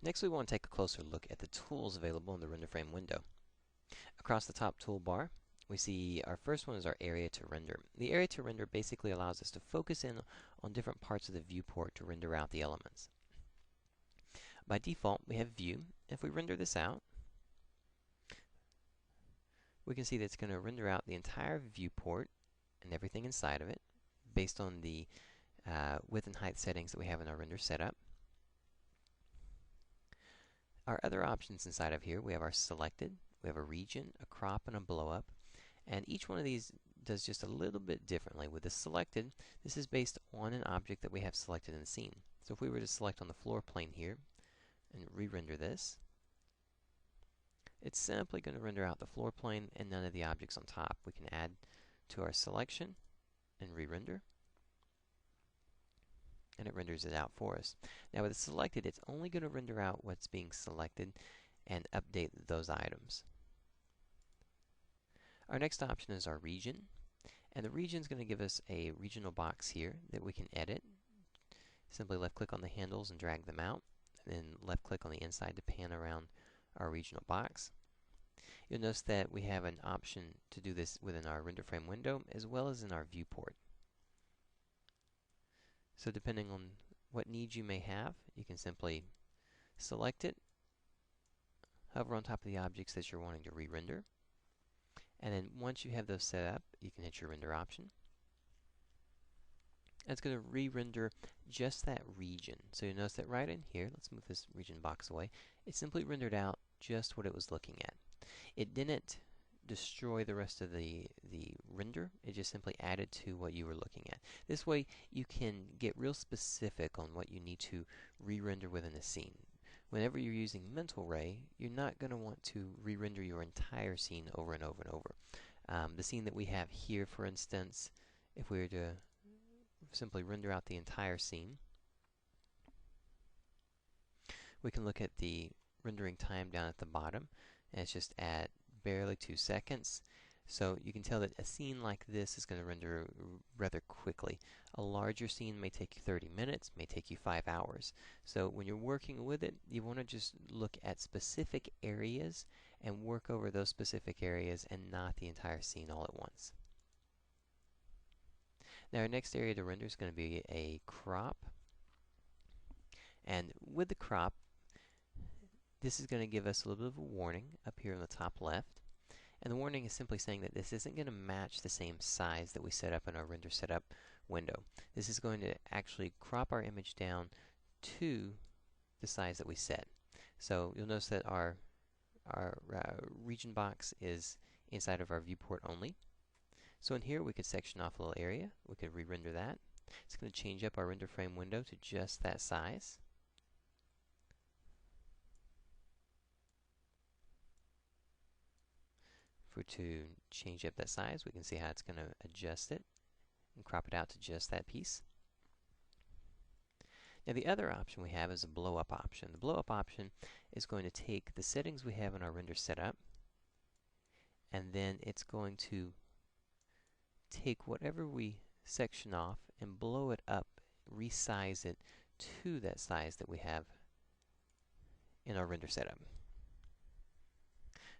Next, we want to take a closer look at the tools available in the Renderframe window. Across the top toolbar, we see our first one is our area to render. The area to render basically allows us to focus in on different parts of the viewport to render out the elements. By default, we have view. If we render this out, we can see that it's going to render out the entire viewport and everything inside of it based on the width and height settings that we have in our render setup. Our other options inside of here, we have our selected, we have a region, a crop, and a blow up. And each one of these does just a little bit differently. With the selected, this is based on an object that we have selected in the scene. So if we were to select on the floor plane here and re-render this, it's simply going to render out the floor plane and none of the objects on top. We can add to our selection and re-render, and it renders it out for us. Now with the selected, it's only going to render out what's being selected and update those items. Our next option is our region, and the region is going to give us a regional box here that we can edit. Simply left click on the handles and drag them out, and then left click on the inside to pan around our regional box. You'll notice that we have an option to do this within our Renderframe window as well as in our viewport. So depending on what needs you may have, you can simply select it, hover on top of the objects that you're wanting to re-render, and then once you have those set up, you can hit your render option. And it's going to re-render just that region. So you'll notice that right in here, let's move this region box away, it simply rendered out just what it was looking at. It didn't destroy the rest of the render, it just simply added to what you were looking at. This way you can get real specific on what you need to re-render within a scene. Whenever you're using Mentalray, you're not going to want to re-render your entire scene over and over and over. The scene that we have here, for instance, if we were to simply render out the entire scene, we can look at the rendering time down at the bottom, and it's just at barely 2 seconds. So you can tell that a scene like this is going to render rather quickly. A larger scene may take you 30 minutes, may take you 5 hours. So when you're working with it, you want to just look at specific areas and work over those specific areas and not the entire scene all at once. Now our next area to render is going to be a crop. And with the crop, this is going to give us a little bit of a warning up here on the top left. And the warning is simply saying that this isn't going to match the same size that we set up in our render setup window. This is going to actually crop our image down to the size that we set. So you'll notice that our region box is inside of our viewport only. So in here we could section off a little area. We could re-render that. It's going to change up our render frame window to just that size. If we're to change up that size, we can see how it's going to adjust it and crop it out to just that piece. Now the other option we have is a blow up option. The blow up option is going to take the settings we have in our render setup, and then it's going to take whatever we section off and blow it up, resize it to that size that we have in our render setup.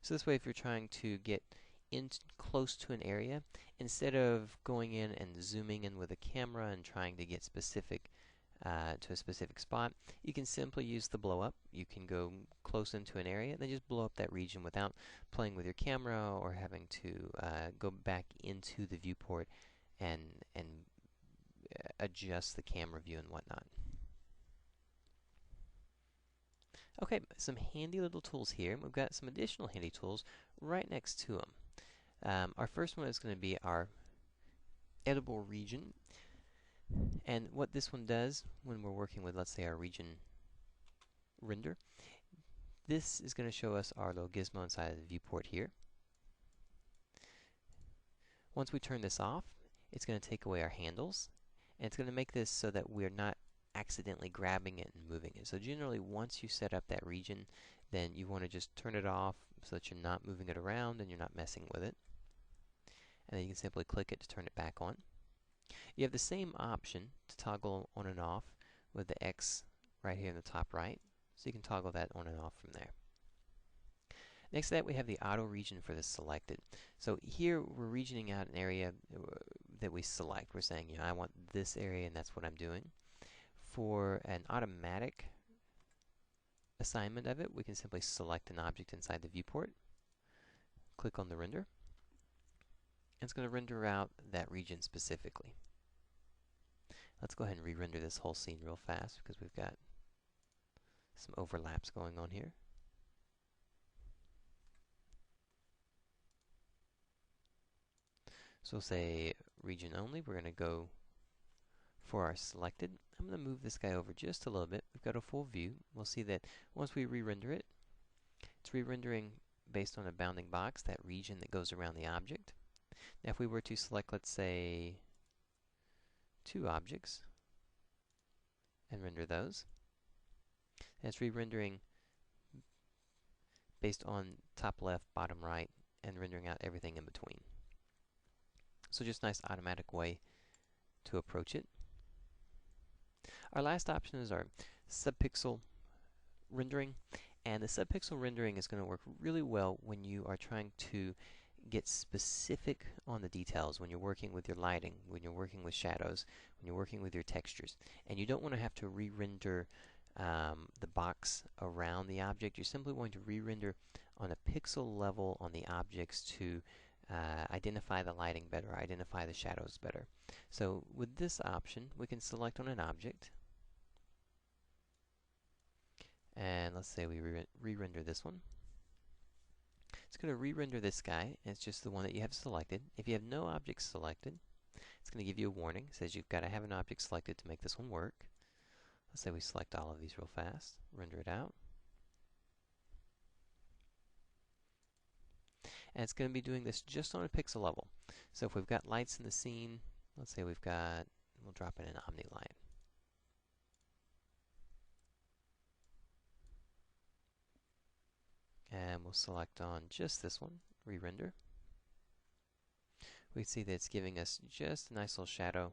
So this way, if you're trying to get in close to an area, instead of going in and zooming in with a camera and trying to get specific to a specific spot, you can simply use the blow up. You can go close into an area and then just blow up that region without playing with your camera or having to go back into the viewport and adjust the camera view and whatnot. Okay, some handy little tools here. We've got some additional handy tools right next to them. Our first one is going to be our editable region. And what this one does when we're working with, let's say, our region render, this is going to show us our little gizmo inside of the viewport here. Once we turn this off, it's going to take away our handles, and it's going to make this so that we're not accidentally grabbing it and moving it. So generally, once you set up that region, then you want to just turn it off so that you're not moving it around and you're not messing with it. And then you can simply click it to turn it back on. You have the same option to toggle on and off with the X right here in the top right. so you can toggle that on and off from there. Next to that, we have the auto region for the selected. So here we're regioning out an area that we select. We're saying, I want this area, and that's what I'm doing. For an automatic assignment of it, we can simply select an object inside the viewport, click on the render, and it's going to render out that region specifically. Let's go ahead and re-render this whole scene real fast because we've got some overlaps going on here. So we'll say region only. We're going to go for our selected. I'm going to move this guy over just a little bit. We've got a full view. We'll see that once we re-render it, it's re-rendering based on a bounding box, that region that goes around the object. Now if we were to select, let's say, 2 objects and render those, and it's re-rendering based on top left, bottom right, and rendering out everything in between. So just a nice automatic way to approach it. Our last option is our subpixel rendering, and the subpixel rendering is going to work really well when you are trying to get specific on the details, when you're working with your lighting, when you're working with shadows, when you're working with your textures, and you don't want to have to re-render the box around the object. You're simply going to re-render on a pixel level on the objects to identify the lighting better, identify the shadows better. So with this option, we can select on an object, and let's say we re-render this one. It's going to re-render this guy, and it's just the one that you have selected. If you have no objects selected, it's going to give you a warning. It says you've got to have an object selected to make this one work. Let's say we select all of these real fast, render it out. And it's going to be doing this just on a pixel level. So if we've got lights in the scene, let's say we'll drop in an Omni light. And we'll select on just this one, re-render. We see that it's giving us just a nice little shadow,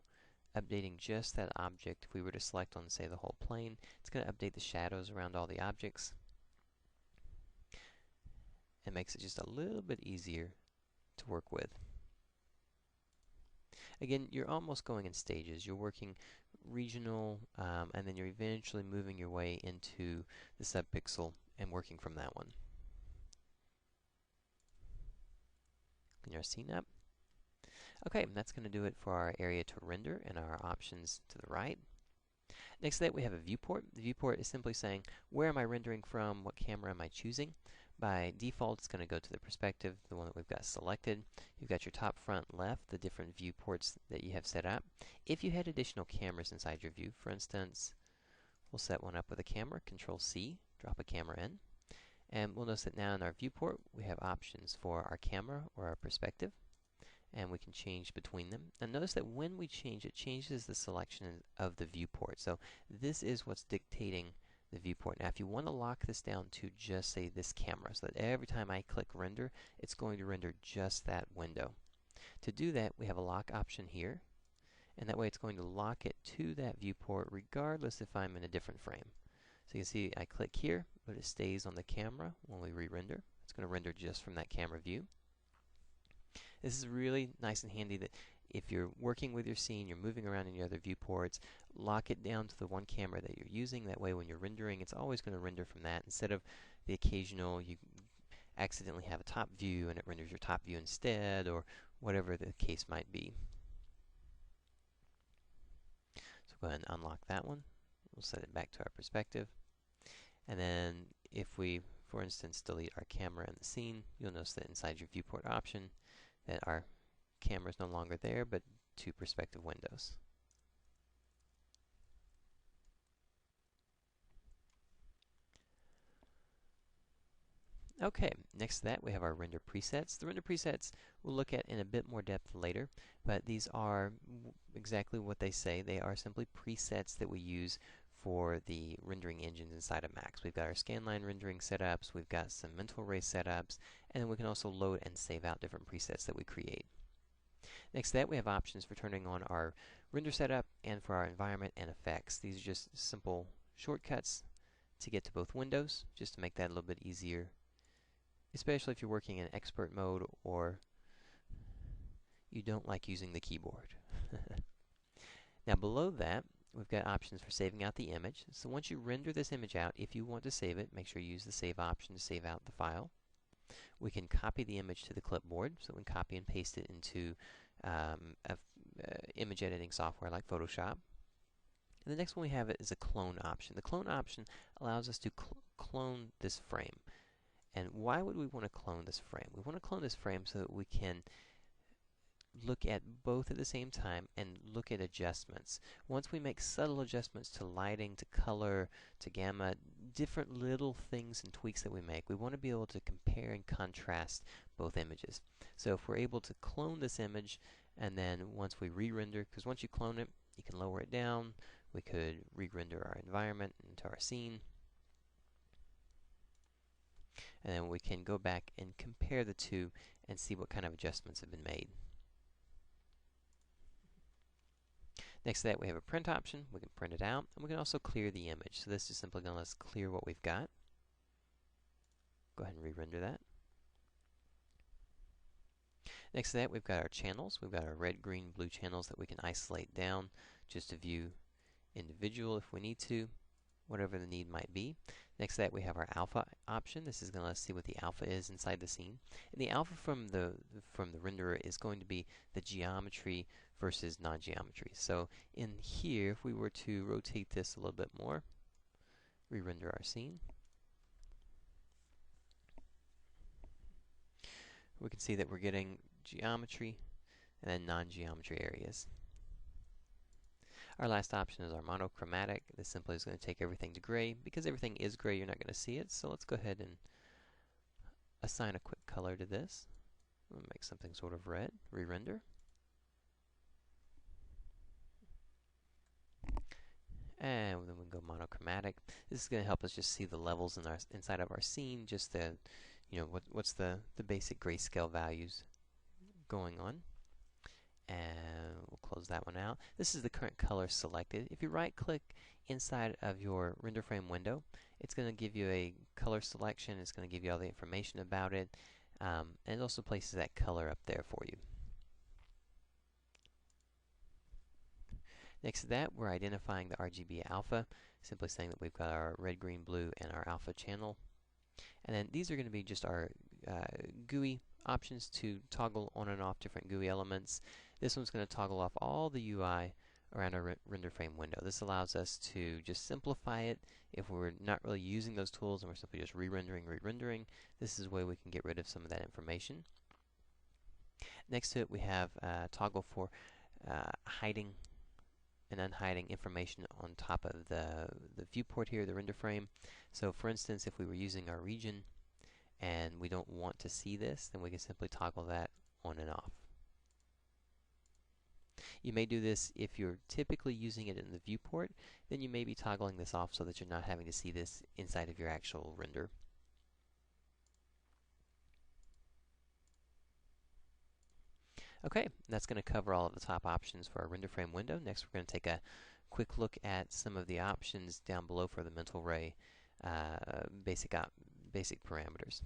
updating just that object. If we were to select on, say, the whole plane, it's going to update the shadows around all the objects. It makes it just a little bit easier to work with. Again, you're almost going in stages. You're working regional, and then you're eventually moving your way into the subpixel and working from that one. Clean our scene up. Okay, and that's going to do it for our area to render and our options to the right. Next to that, we have a viewport. The viewport is simply saying, where am I rendering from? What camera am I choosing? By default, it's going to go to the perspective, the one that we've got selected. You've got your top, front, left, the different viewports that you have set up. If you had additional cameras inside your view, for instance, we'll set one up with a camera, Control-C, drop a camera in. And we'll notice that now in our viewport, we have options for our camera or our perspective, and we can change between them. And notice that when we change, it changes the selection of the viewport. So this is what's dictating the viewport. Now if you want to lock this down to just, say, this camera, so that every time I click render, it's going to render just that window. To do that, we have a lock option here, and that way it's going to lock it to that viewport regardless if I'm in a different frame. So you can see I click here, but it stays on the camera when we re-render. It's going to render just from that camera view. This is really nice and handy that if you're working with your scene, you're moving around in your other viewports, lock it down to the one camera that you're using. That way when you're rendering, it's always going to render from that instead of the occasional you accidentally have a top view and it renders your top view instead, or whatever the case might be. So go ahead and unlock that one. We'll set it back to our perspective. And then if we, for instance, delete our camera in the scene, you'll notice that inside your viewport option that our camera is no longer there, but 2 perspective windows. Okay, next to that we have our render presets. The render presets we'll look at in a bit more depth later, but these are exactly what they say. They are simply presets that we use for the rendering engines inside of Max. We've got our scanline rendering setups, we've got some Mentalray setups, and then we can also load and save out different presets that we create. Next to that, we have options for turning on our render setup and for our environment and effects. These are just simple shortcuts to get to both windows, just to make that a little bit easier, especially if you're working in expert mode or you don't like using the keyboard. Now below that, we've got options for saving out the image. So once you render this image out, if you want to save it, make sure you use the save option to save out the file. We can copy the image to the clipboard, so we can copy and paste it into image editing software like Photoshop. And the next one we have is a clone option. The clone option allows us to clone this frame. And why would we want to clone this frame? We want to clone this frame so that we can look at both at the same time and look at adjustments. Once we make subtle adjustments to lighting, to color, to gamma, different little things and tweaks that we make, we want to be able to compare and contrast both images. So if we're able to clone this image, and then once we re-render, because once you clone it, you can lower it down. We could re-render our environment into our scene. And then we can go back and compare the two and see what kind of adjustments have been made. Next to that, we have a print option. We can print it out, and we can also clear the image. So this is simply going to let us clear what we've got. Go ahead and re-render that. Next to that, we've got our channels. We've got our red, green, blue channels that we can isolate down just to view individual if we need to, whatever the need might be. Next to that, we have our alpha option. This is going to let us see what the alpha is inside the scene. And the alpha from the renderer is going to be the geometry versus non-geometry. So in here, if we were to rotate this a little bit more, re-render our scene, we can see that we're getting geometry and then non-geometry areas. Our last option is our monochromatic. This simply is going to take everything to gray. Because everything is gray, you're not going to see it. So let's go ahead and assign a quick color to this. We'll make something sort of red. Re-render. And then we can go monochromatic. This is going to help us just see the levels in inside of our scene, just the, what's the basic grayscale values going on. And we'll close that one out. This is the current color selected. If you right-click inside of your Renderframe window, it's going to give you a color selection. It's going to give you all the information about it, and it also places that color up there for you. Next to that, we're identifying the RGB alpha, simply saying that we've got our red, green, blue, and our alpha channel. And then these are going to be just our GUI options to toggle on and off different GUI elements. This one's going to toggle off all the UI around our Renderframe window. This allows us to just simplify it. If we're not really using those tools and we're simply just re-rendering, this is a way we can get rid of some of that information. Next to it, we have a toggle for hiding and unhiding information on top of the viewport here, the Renderframe. So for instance, if we were using our region and we don't want to see this, then we can simply toggle that on and off. You may do this if you're typically using it in the viewport, then you may be toggling this off so that you're not having to see this inside of your actual render. Okay, that's going to cover all of the top options for our Renderframe window. Next, we're going to take a quick look at some of the options down below for the Mentalray basic parameters.